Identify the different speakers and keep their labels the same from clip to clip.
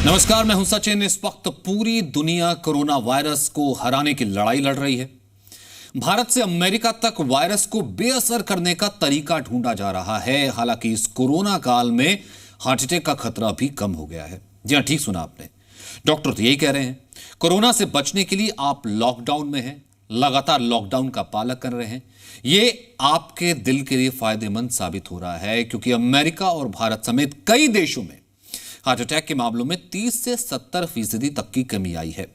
Speaker 1: नमस्कार, मैं हूं सचिन। इस वक्त पूरी दुनिया कोरोना वायरस को हराने की लड़ाई लड़ रही है। भारत से अमेरिका तक वायरस को बेअसर करने का तरीका ढूंढा जा रहा है। हालांकि इस कोरोना काल में हार्ट अटैक का खतरा भी कम हो गया है। जी हां, ठीक सुना आपने। डॉक्टर तो यही कह रहे हैं, कोरोना से बचने के लिए आप लॉकडाउन में हैं, लगातार लॉकडाउन का पालन कर रहे हैं। ये आपके दिल के लिए फायदेमंद साबित हो रहा है, क्योंकि अमेरिका और भारत समेत कई देशों में हार्ट अटैक के मामलों में 30 से 70% तक की कमी आई है।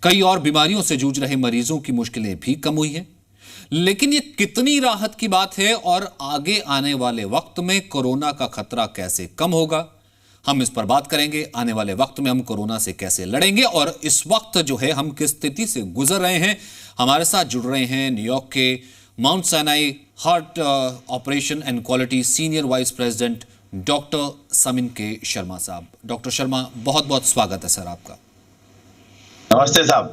Speaker 1: कई और बीमारियों से जूझ रहे मरीजों की मुश्किलें भी कम हुई हैं। लेकिन ये कितनी राहत की बात है और आगे आने वाले वक्त में कोरोना का खतरा कैसे कम होगा, हम इस पर बात करेंगे। आने वाले वक्त में हम कोरोना से कैसे लड़ेंगे और इस वक्त जो है हम किस स्थिति से गुजर रहे हैं। हमारे साथ जुड़ रहे हैं न्यूयॉर्क के Mount Sinai heart operation and quality senior vice president doctor Samin K Sharma साहब। डॉक्टर शर्मा, बहुत बहुत स्वागत है सर आपका।
Speaker 2: नमस्ते साहब।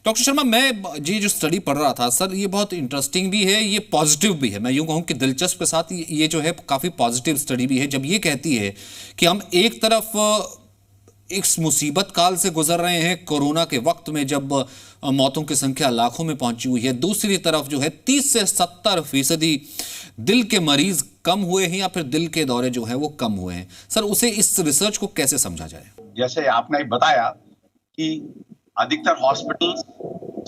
Speaker 1: डॉक्टर शर्मा, मैं ये जो स्टडी पढ़ रहा था सर, ये बहुत इंटरेस्टिंग भी है, ये पॉजिटिव भी है। मैं यूं कहूं कि दिलचस्प के साथ ये जो है काफी पॉजिटिव स्टडी भी है, जब ये कहती है कि हम एक तरफ इस मुसीबत काल से गुजर रहे हैं कोरोना के वक्त में, जब मौतों की संख्या लाखों में पहुंची हुई है। दूसरी तरफ जो है 30 से 70% दिल के मरीज कम हुए हैं या फिर दिल के दौरे जो है वो कम हुए हैं। सर, उसे इस रिसर्च को कैसे समझा जाए?
Speaker 2: जैसे आपने बताया कि अधिकतर हॉस्पिटल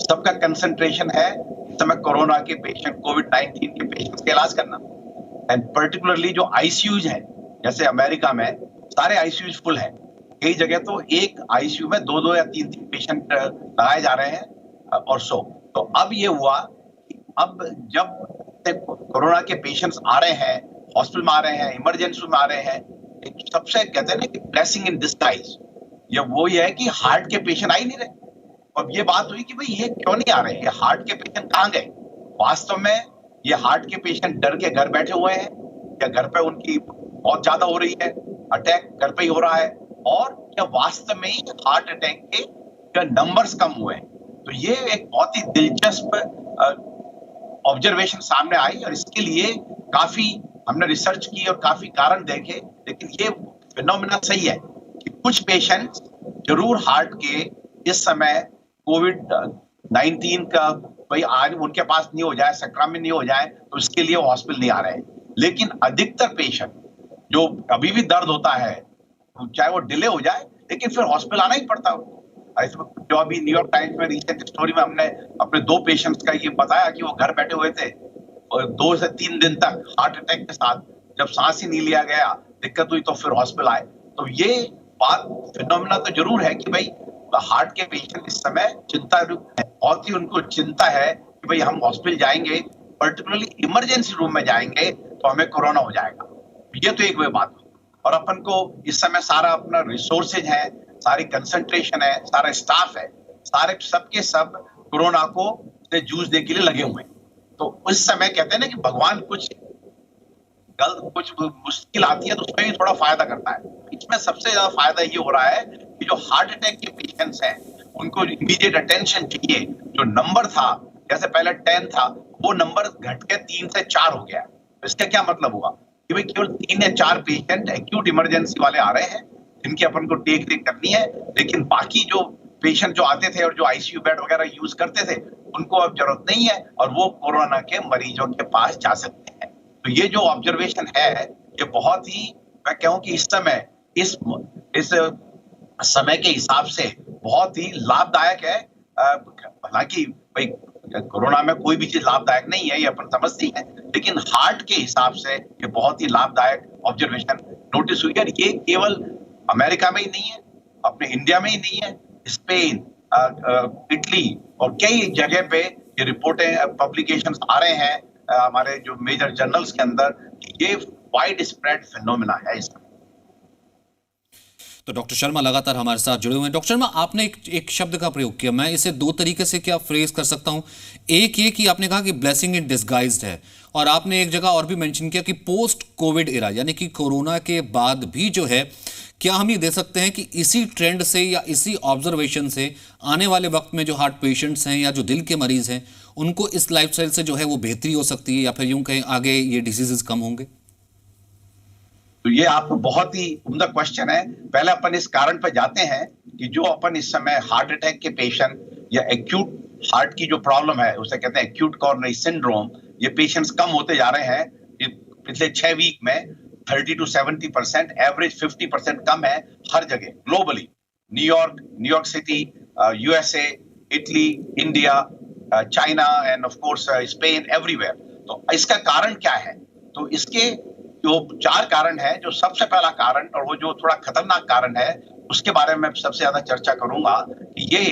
Speaker 2: सबका कंसंट्रेशन है इस समय कोरोना के पेशेंट, कोविड-19 के पेशेंट्स का इलाज करना। एंड पर्टिकुलरली जो आईसीयूज हैं, जैसे अमेरिका में सारे आईसीयूज फुल हैं। कई जगह तो एक आईसीयू में 2-2 या 3-3 पेशेंट लगाए जा रहे हैं और सो। तो अब ये हुआ कि अब जब कोरोना के पेशेंट्स आ रहे हैं, हॉस्पिटल में आ रहे हैं, इमरजेंसी में आ रहे हैं, एक सबसे कहते हैं ना कि ब्लेसिंग इन डिस्गाइज, ये वो ये है कि हार्ट के पेशेंट आ ही नहीं रहे। अब ये बात हुई कि भाई ये क्यों नहीं आ रहे, ये हार्ट के पेशेंट कहाँ गए? वास्तव में ये हार्ट के पेशेंट डर के घर बैठे हुए हैं, या घर पे उनकी बहुत ज्यादा हो रही है, अटैक घर पे ही हो रहा है, और क्या वास्तव में ही हार्ट अटैक के नंबर्स कम हुए हैं? तो ये एक बहुत ही दिलचस्प ऑब्जर्वेशन सामने आई, और इसके लिए काफी हमने रिसर्च की और काफी कारण देखे। लेकिन ये फिनोमेना सही है कि कुछ पेशेंट्स जरूर हार्ट के इस समय कोविड-19 का भाई आज उनके पास नहीं हो जाए, संक्रमण नहीं हो जाए, तो इसके लिए वो हॉस्पिटल नहीं आ रहे हैं। लेकिन अधिकतर पेशेंट जो अभी भी दर्द होता है, चाहे वो डिले हो जाए, लेकिन फिर हॉस्पिटल आना ही पड़ता है। जो अभी न्यूयॉर्क टाइम्स में रिसेंट स्टोरी में हमने अपने 2 पेशेंट्स का ये बताया कि वो घर बैठे हुए थे और 2 से 3 दिन तक हार्ट अटैक के साथ, जब सांस ही नहीं लिया गया, दिक्कत हुई, तो फिर हॉस्पिटल आए। तो ये बात फिनोमेना तो जरूर है कि भाई हार्ट के पेशेंट इस समय चिंता है, बहुत ही उनको चिंता है कि भाई हम हॉस्पिटल जाएंगे, पर्टिकुलरली इमरजेंसी रूम में जाएंगे तो हमें कोरोना हो जाएगा। ये तो एक वे बात हुई। और अपन को इस समय सारा अपना रिसोर्सेज है, सारी कंसंट्रेशन है, सारा स्टाफ है, सारे सबके सब कोरोना को से जूझने के लिए लगे हुए हैं। तो उस समय कहते हैं ना कि भगवान कुछ मुश्किल आती है तो उसमें भी थोड़ा फायदा करता है। इसमें सबसे ज्यादा फायदा ये हो रहा है कि जो हार्ट अटैक के पेशेंट्स हैं उनको इमीडिएट अटेंशन चाहिए। जो नंबर था, जैसे पहले 10 था, वो नंबर घट के 3 से 4 हो गया। तो इसका क्या मतलब हुआ कि भाई केवल 3 या 4 पेशेंट एक्यूट इमरजेंसी वाले आ रहे हैं, जिनकी अपन को टेक रेक करनी है। लेकिन बाकी जो पेशेंट जो आते थे और जो आईसीयू बेड वगैरह यूज करते थे, उनको अब जरूरत नहीं है और वो कोरोना के मरीजों के पास जा सकते हैं। तो ये जो ऑब्जर्वेशन है, ये बहुत ही, मैं कहूं कि इस समय इस समय के हिसाब से बहुत ही लाभदायक है। हालांकि भाई कोरोना में कोई भी चीज लाभदायक नहीं है, ये अपन समझते हैं, लेकिन हार्ट के हिसाब से ये बहुत ही लाभदायक ऑब्जर्वेशन नोटिस हुई है। ये केवल अमेरिका में ही नहीं है, अपने इंडिया में ही नहीं है, स्पेन, इटली और कई जगह पे ये रिपोर्टें, पब्लिकेशंस आ रहे हैं हमारे जो मेजर जर्नल्स के अंदर, ये वाइड स्प्रेड फिनोमेना है इसका।
Speaker 1: तो डॉक्टर शर्मा लगातार हमारे साथ जुड़े हुए हैं। डॉक्टर शर्मा, आपने एक शब्द का प्रयोग किया, मैं इसे 2 तरीके से क्या फ्रेज कर सकता हूं। एक ये कि आपने कहा कि ब्लेसिंग इन डिस्गाइज्ड है, और आपने एक जगह और भी मेंशन किया कि पोस्ट कोविड एरा, यानी कि कोरोना के बाद भी जो है, क्या हम ये दे सकते हैं कि इसी ट्रेंड से या इसी ऑब्जर्वेशन से आने वाले वक्त में जो हार्ट पेशेंट्स हैं या जो दिल के मरीज हैं, उनको इस लाइफस्टाइल से जो है वो बेहतरी हो सकती है, या फिर यूं कहें आगे ये डिजीजेस कम होंगे?
Speaker 2: तो ये आपको बहुत ही उम्दा क्वेश्चन है। पहले अपन इस कारण पर जाते हैं कि जो अपन इस समय हार्ट अटैक के पेशेंट या एक्यूट हार्ट की जो प्रॉब्लम है उसे कहते हैं एक्यूट कोरोनरी सिंड्रोम, ये पेशेंट्स कम होते जा रहे हैं। पिछले 6 वीक में 30 to 70%, एवरेज 50% कम है हर जगह globally. New York city, USA, Italy, India, China end of course Spain, everywhere. तो इसका कारण क्या है? तो इसके जो 4 कारण है। जो सबसे पहला कारण और वो जो थोड़ा खतरनाक कारण है उसके बारे में मैं सबसे ज्यादा चर्चा करूंगा, ये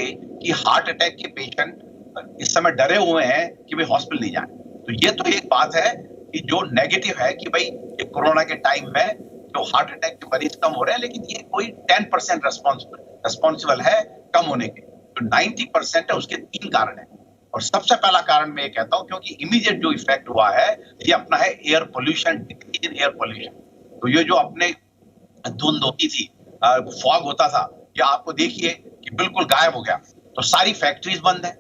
Speaker 2: कि हार्ट अटैक के पेशेंट इस समय डरे हुए हैं कि भाई हॉस्पिटल नहीं जाए। तो ये तो एक बात है कि जो नेगेटिव है कि भाई ये कोरोना के टाइम में जो हार्ट अटैक के मरीज कम हो रहे हैं, लेकिन ये कोई 10% रिस्पॉन्सिबल है कम होने के। तो 90% है, उसके 3 कारण है। और सबसे पहला कारण मैं ये कहता हूं क्योंकि इमीडिएट जो इफेक्ट हुआ है ये अपना है air pollution, decrease in air pollution. तो ये जो अपने धुंध होती थी, फॉग होता था, ये आपको देखिए कि बिल्कुल गायब हो गया। तो सारी फैक्ट्रीज बंद है,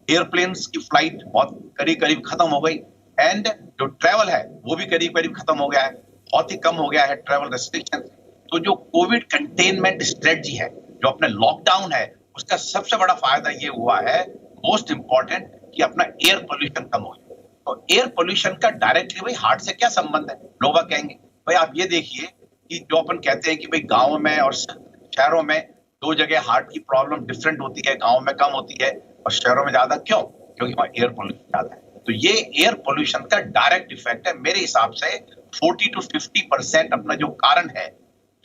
Speaker 2: एयरप्लेन्स की फ्लाइट बहुत करीब करीब खत्म हो गई, एंड जो ट्रेवल है वो भी करीब करीब खत्म हो गया है, बहुत ही कम हो गया है ट्रेवल रेस्ट्रिक्शन। तो जो कोविड कंटेनमेंट स्ट्रेटजी है, जो अपने लॉकडाउन है, उसका सबसे बड़ा फायदा ये हुआ है, मोस्ट इंपॉर्टेंट, कि अपना एयर पोल्यूशन कम हो गया। तो एयर पोल्यूशन का डायरेक्टली भाई हार्ट से क्या संबंध है? लोग कहेंगे भाई आप ये देखिए कि जो अपन कहते हैं कि भाई गाँव में और शहरों में 2 जगह हार्ट की प्रॉब्लम डिफरेंट होती है, गाँव में कम होती है और शहरों में ज्यादा। क्यों? क्योंकि वहाँ एयर पोल्यूशन ज्यादा है। तो ये एयर पोल्यूशन का डायरेक्ट इफेक्ट है। मेरे हिसाब से 40 to 50% अपना जो कारण है,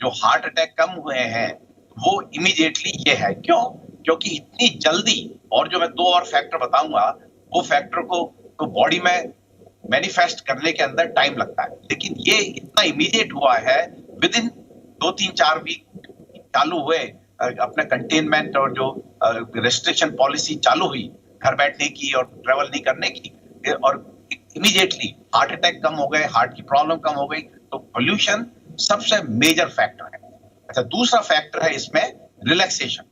Speaker 2: जो हार्ट अटैक कम हुए हैं, वो इमीडिएटली ये है। क्यों? क्योंकि इतनी जल्दी, और जो मैं 2 और फैक्टर बताऊंगा, वो फैक्टर को तो बॉडी में मैनिफेस्ट करने के अंदर टाइम लगता है, लेकिन ये इतना इमीडिएट हुआ है, विद इन 2-3-4 वीक चालू हुए अपने कंटेनमेंट और जो रेस्ट्रिक्शन पॉलिसी चालू हुई घर बैठने की और ट्रेवल नहीं करने की, और इमीडिएटली हार्ट अटैक कम हो गए, हार्ट की प्रॉब्लम कम हो गई। तो पोल्यूशन सबसे मेजर फैक्टर है। अच्छा, दूसरा फैक्टर है इसमें रिलैक्सेशन।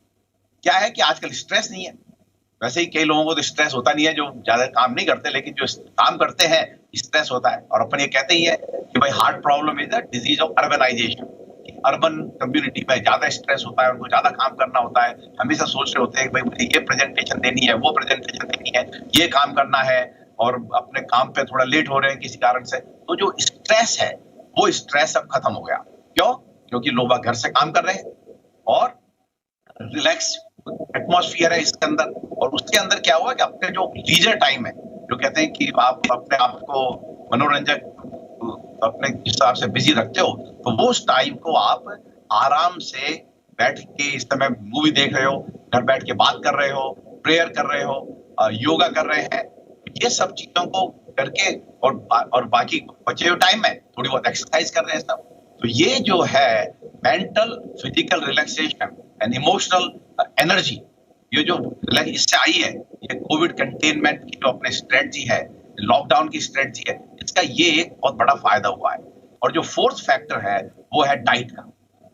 Speaker 2: क्या है कि आजकल स्ट्रेस नहीं है। वैसे ही कई लोगों को तो स्ट्रेस होता नहीं है जो ज्यादा काम नहीं करते, लेकिन जो काम करते हैं स्ट्रेस होता है। और अपन ये कहते ही है कि भाई heart problem is the disease of urbanisation. Urban community में ज्यादा स्ट्रेस होता है, उनको ज्यादा काम करना होता है, हमेशा सोच रहे होते हैं कि भाई मुझे ये प्रेजेंटेशन देनी है, वो प्रेजेंटेशन देनी है, ये काम करना है, और अपने काम पे थोड़ा लेट हो रहे हैं किसी कारण से। तो जो स्ट्रेस है वो स्ट्रेस अब खत्म हो गया। क्यों? क्योंकि लोग घर से काम कर रहे हैं और रिलैक्स एटमॉस्फेयर है इसके अंदर। और उसके अंदर क्या हुआ कि अपने जो लीजर टाइम है, जो कहते हैं कि आप अपने आप को मनोरंजक अपने हिसाब से बिजी रखते हो, तो वो उस टाइम को आप आराम से बैठ के इस समय मूवी देख रहे हो, घर बैठ के बात कर रहे हो, प्रेयर कर रहे हो, योगा कर रहे हैं, ये सब चीजों को करके, और बाकी बचे हुए टाइम में थोड़ी बहुत एक्सरसाइज कर रहे हैं सब। तो ये जो है mental physical relaxation and emotional energy, ये जो इससे आई है, ये कोविड कंटेनमेंट की जो अपने स्ट्रेटजी है, लॉकडाउन की स्ट्रेटजी है, इसका ये एक बहुत बड़ा फायदा हुआ है। और जो फोर्थ फैक्टर है वो है डाइट का।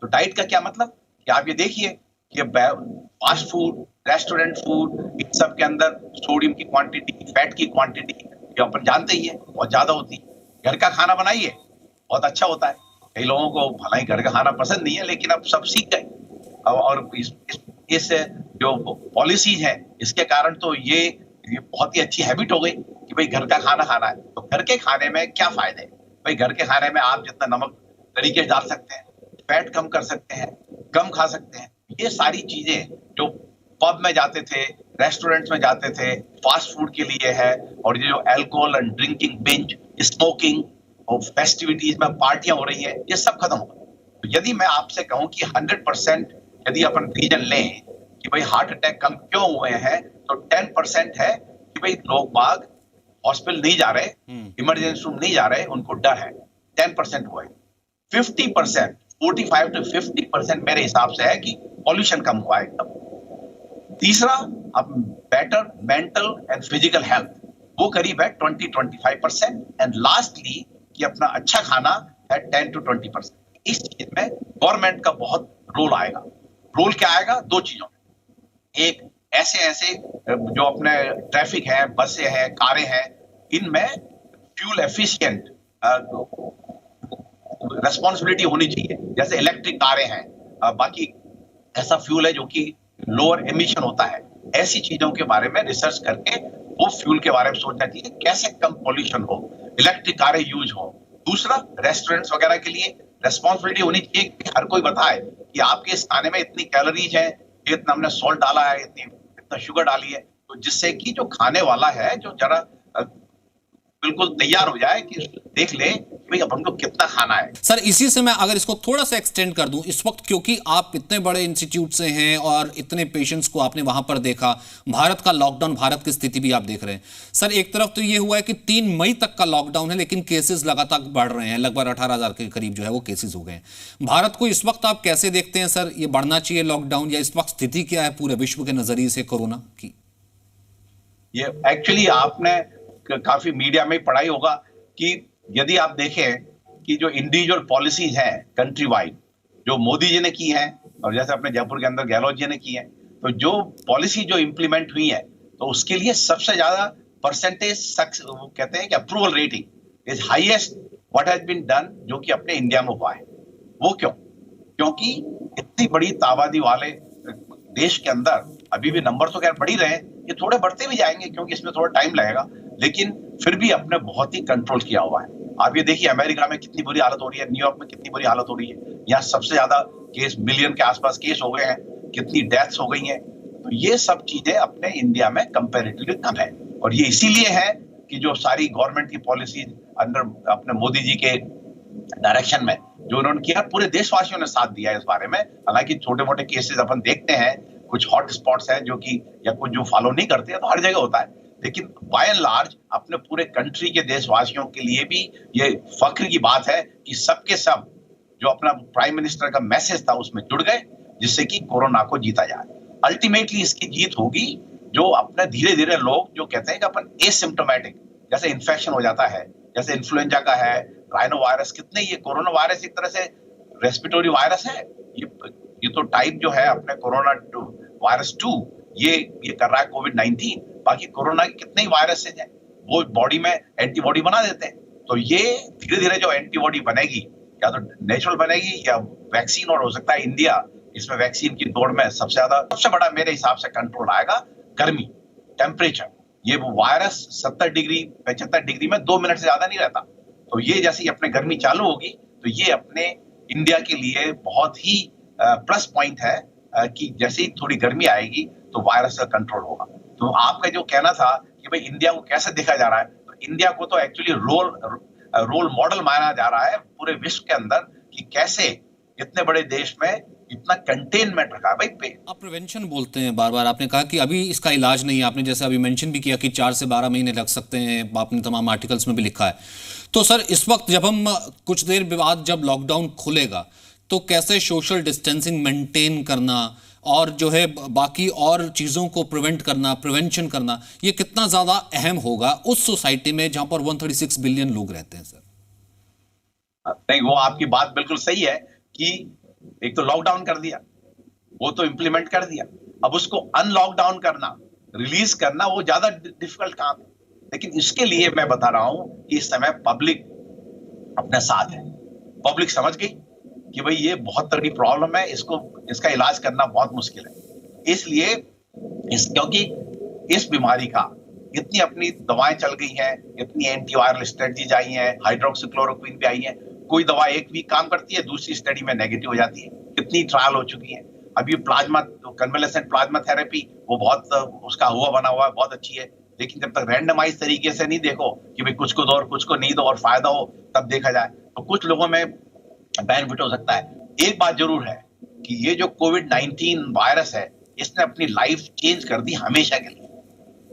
Speaker 2: तो डाइट का क्या मतलब कि आप ये देखिए कि फास्ट फूड, रेस्टोरेंट फूड, इन सब के अंदर सोडियम की क्वांटिटी, फैट की क्वांटिटी, ये अपन जानते ही है बहुत ज्यादा होती है। घर का खाना बनाइए, बहुत अच्छा होता है। कई लोगों को भला ही घर का खाना पसंद नहीं है, लेकिन अब सब सीख गए। और इस जो पॉलिसीज है, इसके कारण तो ये बहुत ही अच्छी हैबिट हो गई कि भाई घर का खाना खाना है। तो घर के खाने में क्या फायदे हैं? भाई घर के खाने में आप जितना नमक तरीके से डाल सकते हैं, फैट कम कर सकते हैं, कम खा सकते हैं। ये सारी चीजें जो पब में जाते थे, रेस्टोरेंट्स में जाते थे, फास्ट फूड के लिए है। और ये जो alcohol and drinking, binge, smoking और फेस्टिविटीज में पार्टियां हो रही है, ये सब खत्म हो गए। तो यदि मैं आपसे कहूं कि 100% यदि अपन रीजन लें कि भाई हार्ट अटैक कम क्यों हुए हैं, तो 10% है कि भाई लोग बाग हॉस्पिटल नहीं जा रहे, इमरजेंसी रूम नहीं जा रहे, उनको डर है। 10% हुआ है। 50%, 45 to 50% मेरे हिसाब से है कि पॉल्यूशन कम हुआ है एकदम। तीसरा, अब better mental and physical health, वो करीब है 20-25%। एंड लास्टली कि अपना अच्छा खाना है 10 to 20%। इस चीज में गवर्नमेंट का बहुत रोल आएगा। रोल क्या आएगा? 2 चीजों में। एक, ऐसे जो अपने ट्रैफिक है, बसें हैं, कारें हैं, इनमें फ्यूल एफिशिएंट रेस्पॉन्सिबिलिटी होनी चाहिए। जैसे इलेक्ट्रिक कारें हैं, बाकी ऐसा फ्यूल है जो कि लोअर एमिशन होता है, ऐसी चीजों के बारे में रिसर्च करके वो फ्यूल के बारे में सोचना चाहिए, कैसे कम पॉल्यूशन हो, इलेक्ट्रिक कारें यूज हो। दूसरा, रेस्टोरेंट्स वगैरह के लिए रेस्पॉन्सिबिलिटी होनी चाहिए कि हर कोई बताए कि आपके इस खाने में इतनी कैलोरीज है, इतना हमने सॉल्ट डाला है, इतना शुगर डाली है, तो जिससे कि जो खाने वाला है जो जरा बिल्कुल तैयार हो जाए कि देख ले कि भाई अब हमको कितना खाना है।
Speaker 1: सर इसी से मैं अगर इसको थोड़ा सा एक्सटेंड कर दूं, इस वक्त क्योंकि आप इतने बड़े इंस्टीट्यूट से हैं और इतने पेशेंट्स को आपने वहां पर देखा, भारत का लॉकडाउन, भारत की स्थिति भी आप देख रहे हैं सर। एक तरफ तो ये हुआ है कि 3 मई तक का लॉकडाउन है, लेकिन केसेस लगातार बढ़ रहे हैं, लगभग 18,000 के करीब जो है वो केसेस हो गए हैं। भारत को इस वक्त आप कैसे देखते हैं सर? ये बढ़ना चाहिए लॉकडाउन, या इस वक्त स्थिति क्या है पूरे विश्व के नजरिए से कोरोना की?
Speaker 2: ये एक्चुअली आपने काफी मीडिया में पढ़ाई होगा कि यदि आप देखें कि जो इंडिविजुअल पॉलिसीज हैं कंट्री वाइड, जो मोदी जी ने की हैं और जैसे अपने जयपुर के अंदर गहलोत जी ने की हैं, तो जो पॉलिसी जो इंप्लीमेंट हुई है तो उसके लिए सबसे ज्यादा परसेंटेज वो कहते हैं कि approval rating is highest what has been done, जो कि अपने इंडिया में हुआ है। वो क्यों? क्योंकि इतनी बड़ी आबादी वाले देश के अंदर अभी भी नंबर तो खैर बढ़ ही रहे हैं, ये थोड़े बढ़ते भी जाएंगे क्योंकि इसमें थोड़ा टाइम लगेगा, लेकिन फिर भी अपने बहुत ही कंट्रोल किया हुआ है। आप ये देखिए अमेरिका में कितनी बुरी हालत हो रही है, न्यूयॉर्क में कितनी बुरी हालत हो रही है, यहाँ सबसे ज्यादा केस मिलियन के आसपास केस हो गए हैं, कितनी डेथ्स हो गई हैं। तो ये सब चीजें अपने इंडिया में कंपैरेटिवली कम है, और ये इसीलिए है कि जो सारी गवर्नमेंट की पॉलिसी अंडर अपने मोदी जी के डायरेक्शन में जो उन्होंने किया, पूरे देशवासियों ने साथ दिया है इस बारे में। हालांकि छोटे मोटे केसेस अपन देखते हैं, कुछ हॉट स्पॉट्स हैं जो कि या कुछ जो फॉलो नहीं करते हैं, तो हर जगह होता है, लेकिन बाय एंड लार्ज अपने पूरे कंट्री के देशवासियों के लिए भी ये फख्र की बात है कि सबके सब जो अपना प्राइम मिनिस्टर का मैसेज था उसमें जुड़ गए, जिससे कि कोरोना को जीता जाए। अल्टीमेटली इसकी जीत होगी जो अपने धीरे धीरे लोग जो कहते हैं कि अपन एसिम्प्टोमेटिक, जैसे इन्फेक्शन हो जाता है, जैसे इन्फ्लुएंजा का है, राइनो वायरस, कितने ये कोरोना वायरस एक तरह से रेस्पिरेटरी वायरस है। ये तो टाइप जो है अपने कोरोना वायरस 2 ये कर रहा है कोविड-19। बाकी कोरोना के कितने ही वायरसेज हैं, वो बॉडी में एंटीबॉडी बना देते हैं। तो ये धीरे धीरे जो एंटीबॉडी बनेगी, या तो नेचुरल बनेगी या वैक्सीन, और हो सकता है इंडिया इसमें वैक्सीन की दौड़ में सबसे बड़ा मेरे हिसाब से कंट्रोल आएगा गर्मी, टेम्परेचर। ये वो वायरस 70 डिग्री 75 डिग्री में 2 मिनट से ज्यादा नहीं रहता। तो ये जैसे ही अपने गर्मी चालू होगी तो ये अपने इंडिया के लिए बहुत ही प्लस पॉइंट है कि जैसे ही थोड़ी गर्मी आएगी तो वायरस का कंट्रोल होगा। तो आपका जो कहना था कि भाई इंडिया को कैसे देखा जा रहा है, तो इंडिया को तो एक्चुअली रोल मॉडल माना जा रहा है पूरे विश्व के अंदर कि कैसे इतने बड़े देश में इतना कंटेनमेंट रखा है। भाई
Speaker 1: आप प्रिवेंशन बोलते हैं बार बार, आपने कहा कि अभी इसका इलाज नहीं है, आपने जैसे अभी मेंशन भी किया कि 4 से 12 महीने लग सकते हैं, आपने तमाम आर्टिकल्स में भी लिखा है। तो सर इस वक्त जब हम कुछ देर बाद जब लॉकडाउन खुलेगा तो कैसे सोशल डिस्टेंसिंग मेंटेन करना और जो है बाकी और चीजों को प्रिवेंट करना, प्रिवेंशन करना, ये कितना ज्यादा अहम होगा उस सोसाइटी में जहां पर 136 बिलियन लोग रहते हैं सर?
Speaker 2: नहीं, वो आपकी बात बिल्कुल सही है कि एक तो लॉकडाउन कर दिया, वो तो इंप्लीमेंट कर दिया, अब उसको अनलॉकडाउन करना, रिलीज करना, वो ज्यादा डिफिकल्ट काम है। लेकिन इसके लिए मैं बता रहा हूं कि इस समय पब्लिक अपने साथ है, पब्लिक समझ गई कि भाई ये बहुत तगड़ी प्रॉब्लम है, इसका इलाज करना बहुत मुश्किल है। इसलिए क्योंकि इस बीमारी का इतनी अपनी दवाएं चल गई हैं, इतनी एंटीवायरल स्ट्रेटजीज आई हैं, हाइड्रोक्सीक्लोरोक्विन भी आई है, कोई दवा एक वीक काम करती है, दूसरी स्टडी में नेगेटिव हो जाती है, कितनी ट्रायल हो चुकी है। अभी प्लाज्मा कन्वलेसेंट प्लाज्मा थेरेपी वो बहुत उसका बना हुआ है, बहुत अच्छी है, लेकिन जब तक रैंडमाइज तरीके से नहीं देखो कि भाई कुछ को दो और कुछ को नहीं दो और फायदा हो, तब देखा जाए तो कुछ लोगों में बेनिफिट हो सकता है। एक बात जरूर है कि ये जो कोविड-19 वायरस है, इसने अपनी लाइफ चेंज कर दी हमेशा के लिए।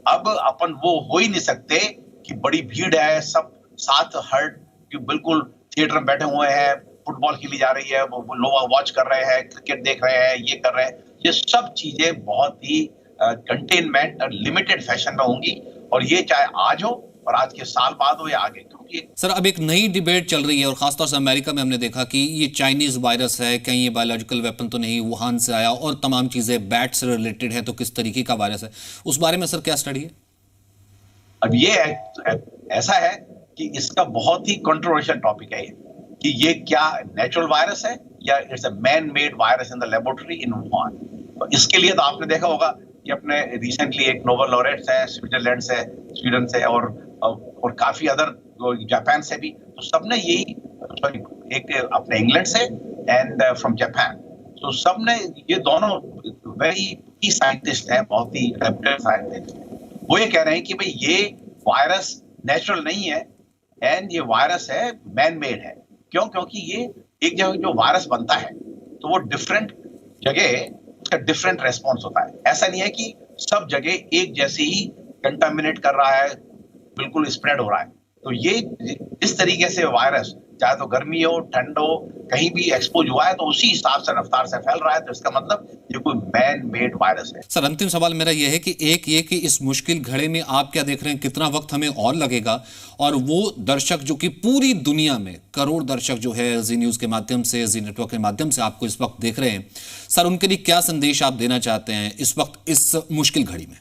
Speaker 2: अब अपन वो हो ही नहीं सकते कि बड़ी भीड़ है, सब साथ हर्ट बिल्कुल थिएटर में बैठे हुए हैं, फुटबॉल खेली जा रही है, वो लोग वॉच कर रहे हैं, क्रिकेट देख रहे हैं, ये कर रहे हैं। ये सब चीजें बहुत ही कंटेनमेंट और लिमिटेड फैशन में होंगी, और ये चाहे आज हो और आज के साल बाद हो या आगे। क्योंकि
Speaker 1: सर अब एक नई डिबेट चल रही है और खासतौर से अमेरिका में हमने देखा कि ये चाइनीज वायरस है, कहीं ये बायोलॉजिकल वेपन तो नहीं, वुहान से आया और तमाम चीजें बैट से रिलेटेड है, तो किस तरीके का वायरस है, उस बारे में सर क्या स्टडी है?
Speaker 2: अब ये ऐसा है कि इसका बहुत ही कंट्रोवर्शियल टॉपिक है कि ये क्या नेचुरल वायरस है या it's a man made virus in the laboratory in Wuhan. तो इसके लिए तो आपने देखा होगा कि अपने रिसेंटली एक नोबेल लॉरेट्स है स्विट्जरलैंड से, स्वीडन से और काफी अदर जापान से भी, तो सबने यही, सॉरी, एक अपने इंग्लैंड से एंड फ्रॉम जापान, तो सबने, ये दोनों वेरी की साइंटिस्ट हैं, बहुत ही रेप्यूटेड साइंटिस्ट, वो ये कह रहे हैं कि भाई ये वायरस नेचुरल नहीं है एंड ये वायरस है मैन मेड है। क्यों? क्योंकि ये एक जगह जो वायरस बनता है तो वो डिफरेंट जगह उसका डिफरेंट रेस्पॉन्स होता है। ऐसा नहीं है कि सब जगह एक जैसे ही कंटामिनेट कर रहा है, बिल्कुल स्प्रेड हो रहा है। तो ये इस तरीके से वायरस, चाहे तो गर्मी हो, ठंड हो, कहीं भी एक्सपोज हुआ है तो उसी हिसाब से रफ्तार से फैल रहा है, तो इसका मतलब ये कोई मैन मेड वायरस है।
Speaker 1: सर, अंतिम सवाल मेरा यह है कि एक ये कि इस मुश्किल घड़ी में आप क्या देख रहे हैं, कितना वक्त हमें और लगेगा, और वो दर्शक जो कि पूरी दुनिया में करोड़ दर्शक जो है जी न्यूज के माध्यम से, जी नेटवर्क के माध्यम से आपको इस वक्त देख रहे हैं, सर उनके लिए क्या संदेश आप देना चाहते हैं इस वक्त इस मुश्किल घड़ी में?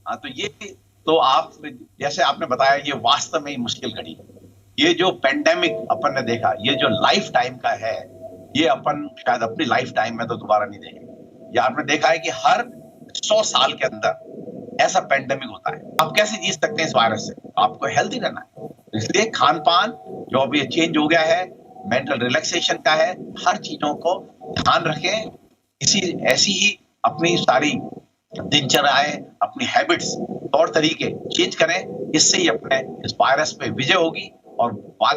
Speaker 2: हाँ, तो ये तो आप जैसे आपने बताया, ये वास्तव में ही मुश्किल घड़ी है। ये जो पेंडेमिक अपन ने देखा, ये जो लाइफ टाइम का है, ये अपन शायद अपनी लाइफ टाइम में तो दोबारा नहीं देखेंगे। ये आपने देखा है कि हर 100 साल के अंदर ऐसा पेंडेमिक होता है। आप कैसे जी सकते हैं इस वायरस से? आपको हेल्दी रहना है, इसलिए खान पान जो अभी चेंज हो गया है, मेंटल रिलैक्सेशन का है, हर चीजों को ध्यान रखें। ऐसी ही अपनी सारी दिनचर्याएं, अपनी हैबिट्स, तौर तरीके चेंज करें, इससे ही अपने इस वायरस पे विजय होगी। और बात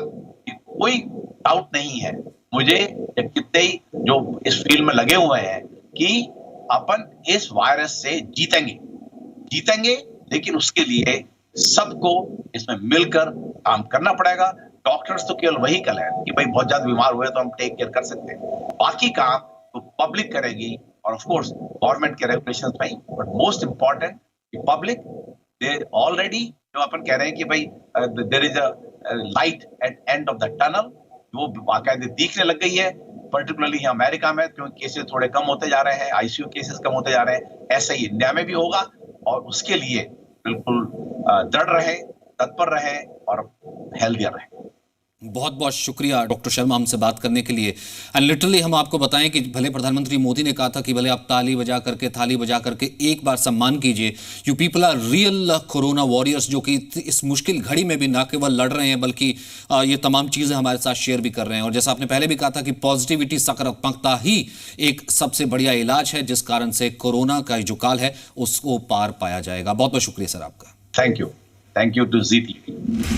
Speaker 2: कोई डाउट नहीं है मुझे, कितने ही जो इस फील्ड में लगे हुए हैं, कि अपन इस वायरस से जीतेंगे, लेकिन उसके लिए सबको इसमें मिलकर काम करना पड़ेगा। डॉक्टर्स तो केवल वही कल है कि भाई बहुत ज्यादा बीमार हुए तो हम टेक केयर कर सकते हैं, बाकी काम तो पब्लिक करेगी, और ऑफ कोर्स गवर्नमेंट के रेगुलेशंस में, बट मोस्ट इंपॉर्टेंट कि पब्लिक, दे ऑलरेडी, जो अपन कह रहे हैं कि भाई there is a light at end of the tunnel, वो बाकायदे दिखने लग गई है, पर्टिकुलरली अमेरिका में, क्योंकि केसेस थोड़े कम होते जा रहे हैं, आईसीयू केसेस कम होते जा रहे हैं। ऐसे ही इंडिया में भी होगा, और उसके लिए बिल्कुल दृढ़ रहे, तत्पर रहे और हेल्दियर रहे।
Speaker 1: बहुत बहुत शुक्रिया डॉक्टर शर्मा हमसे बात करने के लिए। एंड लिटरली हम आपको बताएं कि भले प्रधानमंत्री मोदी ने कहा था कि भले आप थाली बजा करके एक बार सम्मान कीजिए, you people are real corona warriors, जो कि इस मुश्किल घड़ी में भी ना केवल लड़ रहे हैं बल्कि ये तमाम चीज़ें हमारे साथ शेयर भी कर रहे हैं। और जैसा आपने पहले भी कहा था कि पॉजिटिविटी, सकारात्मकता ही एक सबसे बढ़िया इलाज है, जिस कारण से कोरोना का जो काल है उसको पार पाया जाएगा। बहुत बहुत शुक्रिया सर आपका।
Speaker 2: Thank you to Zee TV.